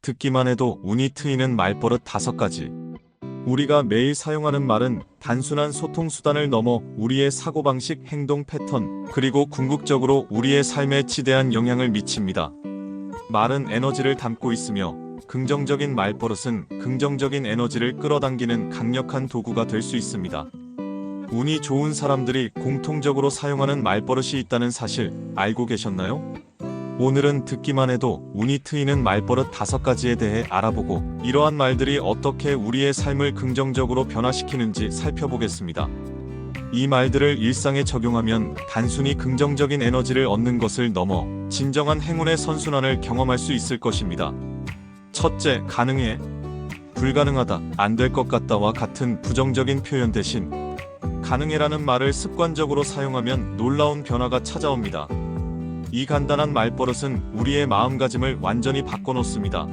듣기만 해도 운이 트이는 말버릇 5가지. 우리가 매일 사용하는 말은 단순한 소통 수단을 넘어 우리의 사고방식, 행동 패턴, 그리고 궁극적으로 우리의 삶에 지대한 영향을 미칩니다. 말은 에너지를 담고 있으며 긍정적인 말버릇은 긍정적인 에너지를 끌어당기는 강력한 도구가 될 수 있습니다. 운이 좋은 사람들이 공통적으로 사용하는 말버릇이 있다는 사실 알고 계셨나요? 오늘은 듣기만 해도 운이 트이는 말버릇 5가지에 대해 알아보고 이러한 말들이 어떻게 우리의 삶을 긍정적으로 변화시키는지 살펴보겠습니다. 이 말들을 일상에 적용하면 단순히 긍정적인 에너지를 얻는 것을 넘어 진정한 행운의 선순환을 경험할 수 있을 것입니다. 첫째, 가능해, 불가능하다, 안 될 것 같다와 같은 부정적인 표현 대신 가능해라는 말을 습관적으로 사용하면 놀라운 변화가 찾아옵니다. 이 간단한 말버릇은 우리의 마음가짐을 완전히 바꿔놓습니다.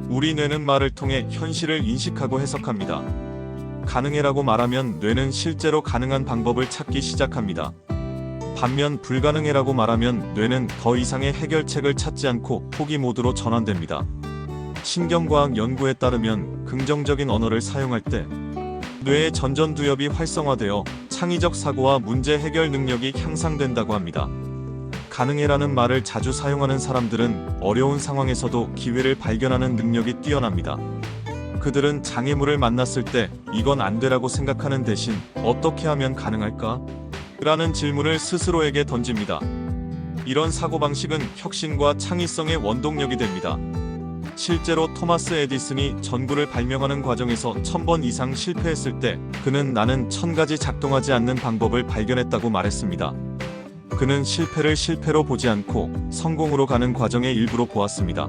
우리 뇌는 말을 통해 현실을 인식하고 해석합니다. 가능해라고 말하면 뇌는 실제로 가능한 방법을 찾기 시작합니다. 반면 불가능해라고 말하면 뇌는 더 이상의 해결책을 찾지 않고 포기 모드로 전환됩니다. 신경과학 연구에 따르면 긍정적인 언어를 사용할 때 뇌의 전전두엽이 활성화되어 창의적 사고와 문제 해결 능력이 향상된다고 합니다. 가능해라는 말을 자주 사용하는 사람들은 어려운 상황에서도 기회를 발견하는 능력이 뛰어납니다. 그들은 장애물을 만났을 때 이건 안 되라고 생각하는 대신 어떻게 하면 가능할까? 라는 질문을 스스로에게 던집니다. 이런 사고방식은 혁신과 창의성의 원동력이 됩니다. 실제로 토마스 에디슨이 전구를 발명하는 과정에서 1000번 이상 실패했을 때 그는 나는 1000가지 작동하지 않는 방법을 발견했다고 말했습니다. 그는 실패를 실패로 보지 않고 성공으로 가는 과정의 일부로 보았습니다.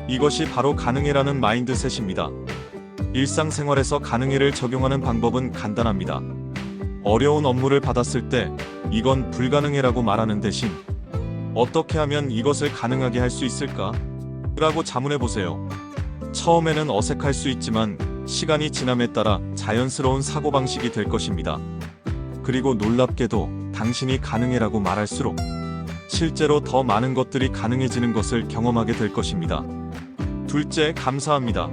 이것이 바로 가능해라는 마인드셋입니다. 일상생활에서 가능해를 적용하는 방법은 간단합니다. 어려운 업무를 받았을 때 이건 불가능해라고 말하는 대신 어떻게 하면 이것을 가능하게 할 수 있을까? 라고 자문해보세요. 처음에는 어색할 수 있지만 시간이 지남에 따라 자연스러운 사고방식이 될 것입니다. 그리고 놀랍게도 당신이 가능해라고 말할수록 실제로 더 많은 것들이 가능해지는 것을 경험하게 될 것입니다. 둘째, 감사합니다.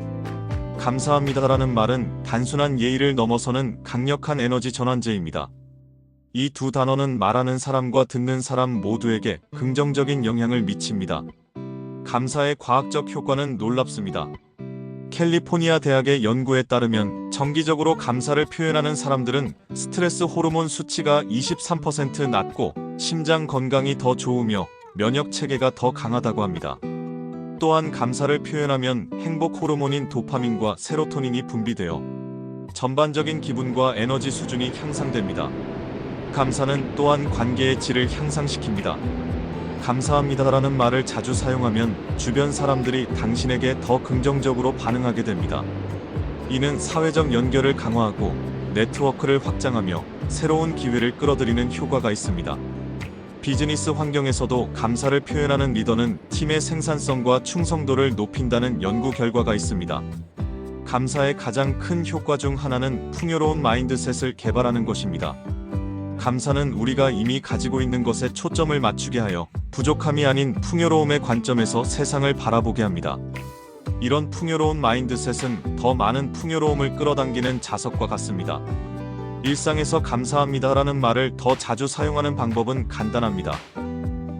감사합니다라는 말은 단순한 예의를 넘어서는 강력한 에너지 전환제입니다. 이 두 단어는 말하는 사람과 듣는 사람 모두에게 긍정적인 영향을 미칩니다. 감사의 과학적 효과는 놀랍습니다. 캘리포니아 대학의 연구에 따르면 정기적으로 감사를 표현하는 사람들은 스트레스 호르몬 수치가 23% 낮고 심장 건강이 더 좋으며 면역 체계가 더 강하다고 합니다. 또한 감사를 표현하면 행복 호르몬인 도파민과 세로토닌이 분비되어 전반적인 기분과 에너지 수준이 향상됩니다. 감사는 또한 관계의 질을 향상시킵니다. 감사합니다라는 말을 자주 사용하면 주변 사람들이 당신에게 더 긍정적으로 반응하게 됩니다. 이는 사회적 연결을 강화하고 네트워크를 확장하며 새로운 기회를 끌어들이는 효과가 있습니다. 비즈니스 환경에서도 감사를 표현하는 리더는 팀의 생산성과 충성도를 높인다는 연구 결과가 있습니다. 감사의 가장 큰 효과 중 하나는 풍요로운 마인드셋을 개발하는 것입니다. 감사는 우리가 이미 가지고 있는 것에 초점을 맞추게 하여 부족함이 아닌 풍요로움의 관점에서 세상을 바라보게 합니다. 이런 풍요로운 마인드셋은 더 많은 풍요로움을 끌어당기는 자석과 같습니다. 일상에서 감사합니다라는 말을 더 자주 사용하는 방법은 간단합니다.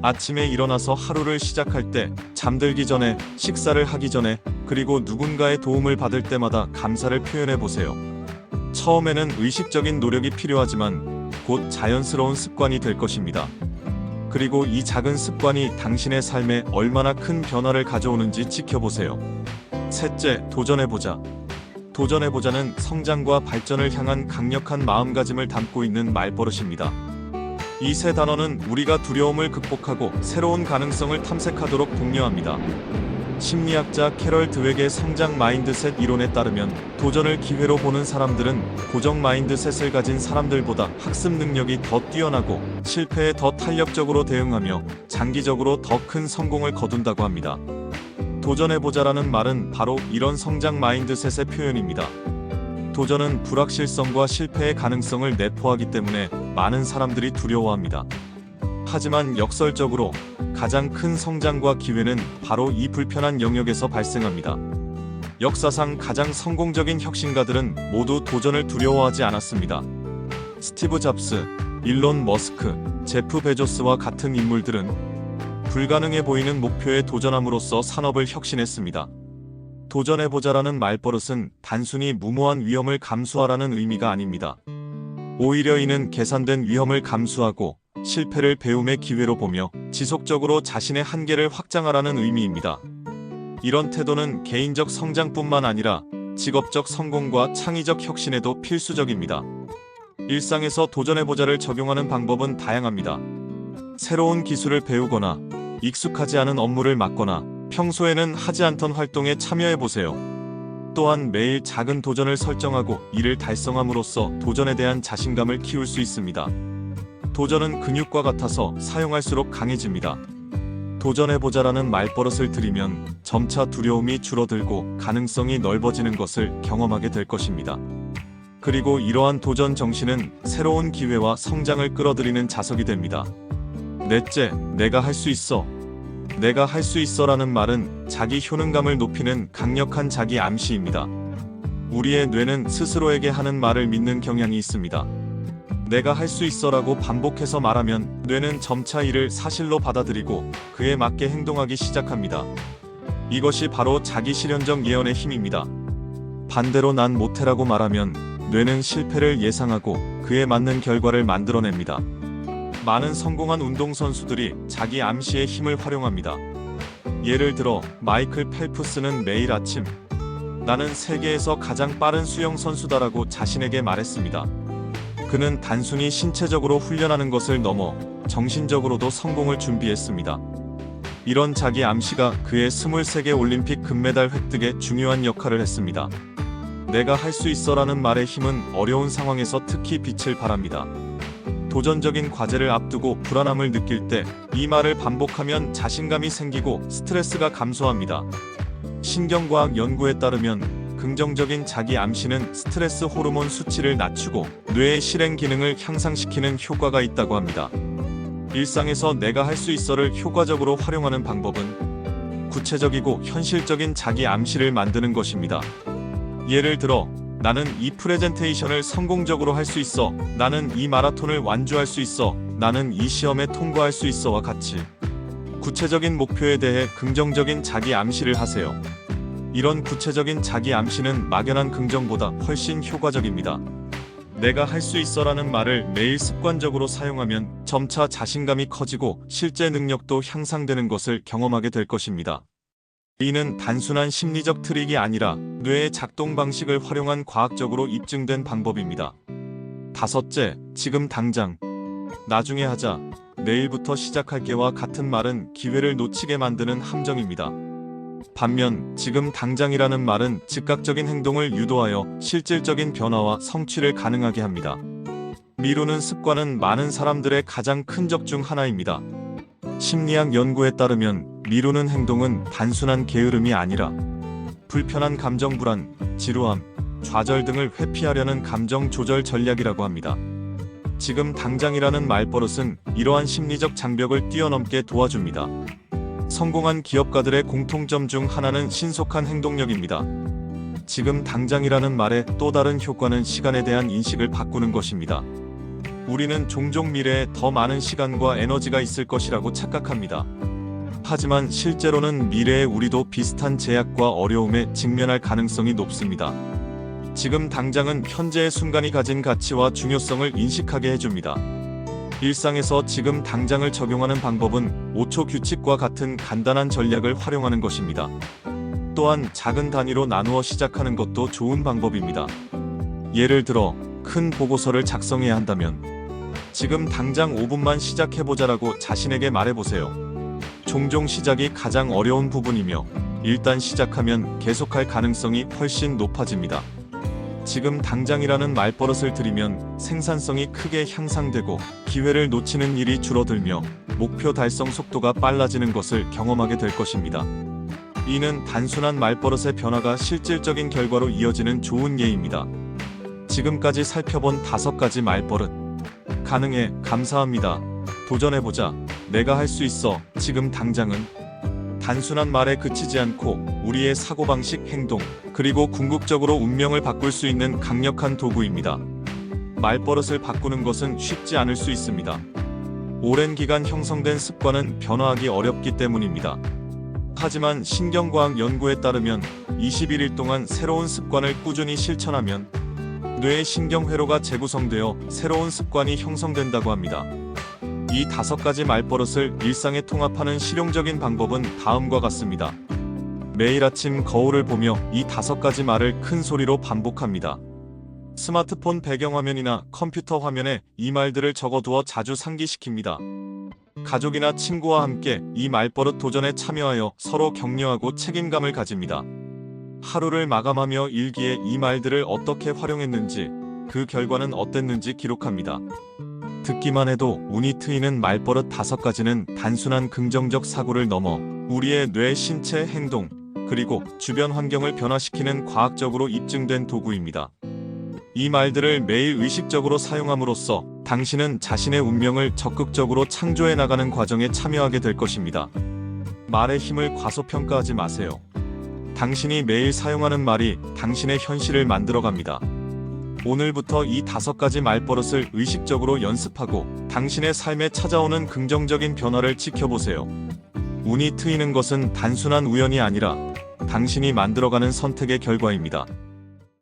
아침에 일어나서 하루를 시작할 때, 잠들기 전에, 식사를 하기 전에, 그리고 누군가의 도움을 받을 때마다 감사를 표현해 보세요. 처음에는 의식적인 노력이 필요하지만 곧 자연스러운 습관이 될 것입니다. 그리고 이 작은 습관이 당신의 삶에 얼마나 큰 변화를 가져오는지 지켜보세요. 셋째, 도전해보자. 도전해보자는 성장과 발전을 향한 강력한 마음가짐을 담고 있는 말버릇입니다. 이 세 단어는 우리가 두려움을 극복하고 새로운 가능성을 탐색하도록 독려합니다. 심리학자 캐럴 드웩의 성장 마인드셋 이론에 따르면 도전을 기회로 보는 사람들은 고정 마인드셋을 가진 사람들보다 학습 능력이 더 뛰어나고 실패에 더 탄력적으로 대응하며 장기적으로 더 큰 성공을 거둔다고 합니다. 도전해보자라는 말은 바로 이런 성장 마인드셋의 표현입니다. 도전은 불확실성과 실패의 가능성을 내포하기 때문에 많은 사람들이 두려워합니다. 하지만 역설적으로 가장 큰 성장과 기회는 바로 이 불편한 영역에서 발생합니다. 역사상 가장 성공적인 혁신가들은 모두 도전을 두려워하지 않았습니다. 스티브 잡스, 일론 머스크, 제프 베조스와 같은 인물들은 불가능해 보이는 목표에 도전함으로써 산업을 혁신했습니다. 도전해보자라는 말버릇은 단순히 무모한 위험을 감수하라는 의미가 아닙니다. 오히려 이는 계산된 위험을 감수하고 실패를 배움의 기회로 보며 지속적으로 자신의 한계를 확장하라는 의미입니다. 이런 태도는 개인적 성장뿐만 아니라 직업적 성공과 창의적 혁신에도 필수적입니다. 일상에서 도전해보자를 적용하는 방법은 다양합니다. 새로운 기술을 배우거나 익숙하지 않은 업무를 맡거나 평소에는 하지 않던 활동에 참여해보세요. 또한 매일 작은 도전을 설정하고 이를 달성함으로써 도전에 대한 자신감을 키울 수 있습니다. 도전은 근육과 같아서 사용할수록 강해집니다. 도전해보자라는 말버릇을 들이면 점차 두려움이 줄어들고 가능성이 넓어지는 것을 경험하게 될 것입니다. 그리고 이러한 도전 정신은 새로운 기회와 성장을 끌어들이는 자석이 됩니다. 넷째, 내가 할 수 있어. 내가 할 수 있어라는 말은 자기 효능감을 높이는 강력한 자기 암시입니다. 우리의 뇌는 스스로에게 하는 말을 믿는 경향이 있습니다. 내가 할 수 있어라고 반복해서 말하면 뇌는 점차 이를 사실로 받아들이고 그에 맞게 행동하기 시작합니다. 이것이 바로 자기 실현적 예언의 힘입니다. 반대로 난 못해라고 말하면 뇌는 실패를 예상하고 그에 맞는 결과를 만들어냅니다. 많은 성공한 운동선수들이 자기 암시의 힘을 활용합니다. 예를 들어 마이클 펠프스는 매일 아침 나는 세계에서 가장 빠른 수영 선수다라고 자신에게 말했습니다. 그는 단순히 신체적으로 훈련하는 것을 넘어 정신적으로도 성공을 준비했습니다. 이런 자기 암시가 그의 23개 올림픽 금메달 획득에 중요한 역할을 했습니다. 내가 할 수 있어라는 말의 힘은 어려운 상황에서 특히 빛을 발합니다. 도전적인 과제를 앞두고 불안함을 느낄 때 이 말을 반복하면 자신감이 생기고 스트레스가 감소합니다. 신경과학 연구에 따르면 긍정적인 자기 암시는 스트레스 호르몬 수치를 낮추고 뇌의 실행 기능을 향상시키는 효과가 있다고 합니다. 일상에서 내가 할 수 있어를 효과적으로 활용하는 방법은 구체적이고 현실적인 자기 암시를 만드는 것입니다. 예를 들어 나는 이 프레젠테이션을 성공적으로 할 수 있어. 나는 이 마라톤을 완주할 수 있어. 나는 이 시험에 통과할 수 있어와 같이 구체적인 목표에 대해 긍정적인 자기 암시를 하세요. 이런 구체적인 자기 암시는 막연한 긍정보다 훨씬 효과적입니다. 내가 할 수 있어라는 말을 매일 습관적으로 사용하면 점차 자신감이 커지고 실제 능력도 향상되는 것을 경험하게 될 것입니다. 이는 단순한 심리적 트릭이 아니라 뇌의 작동 방식을 활용한 과학적으로 입증된 방법입니다. 다섯째, 지금 당장. 나중에 하자. 내일부터 시작할게와 같은 말은 기회를 놓치게 만드는 함정입니다. 반면 지금 당장이라는 말은 즉각적인 행동을 유도하여 실질적인 변화와 성취를 가능하게 합니다. 미루는 습관은 많은 사람들의 가장 큰 적 중 하나입니다. 심리학 연구에 따르면 미루는 행동은 단순한 게으름이 아니라 불편한 감정 불안, 지루함, 좌절 등을 회피하려는 감정 조절 전략이라고 합니다. 지금 당장이라는 말버릇은 이러한 심리적 장벽을 뛰어넘게 도와줍니다. 성공한 기업가들의 공통점 중 하나는 신속한 행동력입니다. 지금 당장이라는 말의 또 다른 효과는 시간에 대한 인식을 바꾸는 것입니다. 우리는 종종 미래에 더 많은 시간과 에너지가 있을 것이라고 착각합니다. 하지만 실제로는 미래의 우리도 비슷한 제약과 어려움에 직면할 가능성이 높습니다. 지금 당장은 현재의 순간이 가진 가치와 중요성을 인식하게 해줍니다. 일상에서 지금 당장을 적용하는 방법은 5초 규칙과 같은 간단한 전략을 활용하는 것입니다. 또한 작은 단위로 나누어 시작하는 것도 좋은 방법입니다. 예를 들어 큰 보고서를 작성해야 한다면 지금 당장 5분만 시작해보자라고 자신에게 말해보세요. 종종 시작이 가장 어려운 부분이며 일단 시작하면 계속할 가능성이 훨씬 높아집니다. 지금 당장이라는 말버릇을 들이면 생산성이 크게 향상되고 기회를 놓치는 일이 줄어들며 목표 달성 속도가 빨라지는 것을 경험하게 될 것입니다. 이는 단순한 말버릇의 변화가 실질적인 결과로 이어지는 좋은 예입니다. 지금까지 살펴본 5가지 말버릇. 가능해. 감사합니다. 도전해보자. 내가 할 수 있어. 지금 당장은. 단순한 말에 그치지 않고 우리의 사고방식, 행동, 그리고 궁극적으로 운명을 바꿀 수 있는 강력한 도구입니다. 말버릇을 바꾸는 것은 쉽지 않을 수 있습니다. 오랜 기간 형성된 습관은 변화하기 어렵기 때문입니다. 하지만 신경과학 연구에 따르면 21일 동안 새로운 습관을 꾸준히 실천하면 뇌의 신경회로가 재구성되어 새로운 습관이 형성된다고 합니다. 이 5가지 말버릇을 일상에 통합하는 실용적인 방법은 다음과 같습니다. 매일 아침 거울을 보며 이 5가지 말을 큰 소리로 반복합니다. 스마트폰 배경화면이나 컴퓨터 화면에 이 말들을 적어두어 자주 상기시킵니다. 가족이나 친구와 함께 이 말버릇 도전에 참여하여 서로 격려하고 책임감을 가집니다. 하루를 마감하며 일기에 이 말들을 어떻게 활용했는지, 그 결과는 어땠는지 기록합니다. 듣기만 해도 운이 트이는 말버릇 5가지는 단순한 긍정적 사고를 넘어 우리의 뇌, 신체, 행동, 그리고 주변 환경을 변화시키는 과학적으로 입증된 도구입니다. 이 말들을 매일 의식적으로 사용함으로써 당신은 자신의 운명을 적극적으로 창조해 나가는 과정에 참여하게 될 것입니다. 말의 힘을 과소평가하지 마세요. 당신이 매일 사용하는 말이 당신의 현실을 만들어갑니다. 오늘부터 이 5가지 말버릇을 의식적으로 연습하고 당신의 삶에 찾아오는 긍정적인 변화를 지켜보세요. 운이 트이는 것은 단순한 우연이 아니라 당신이 만들어가는 선택의 결과입니다.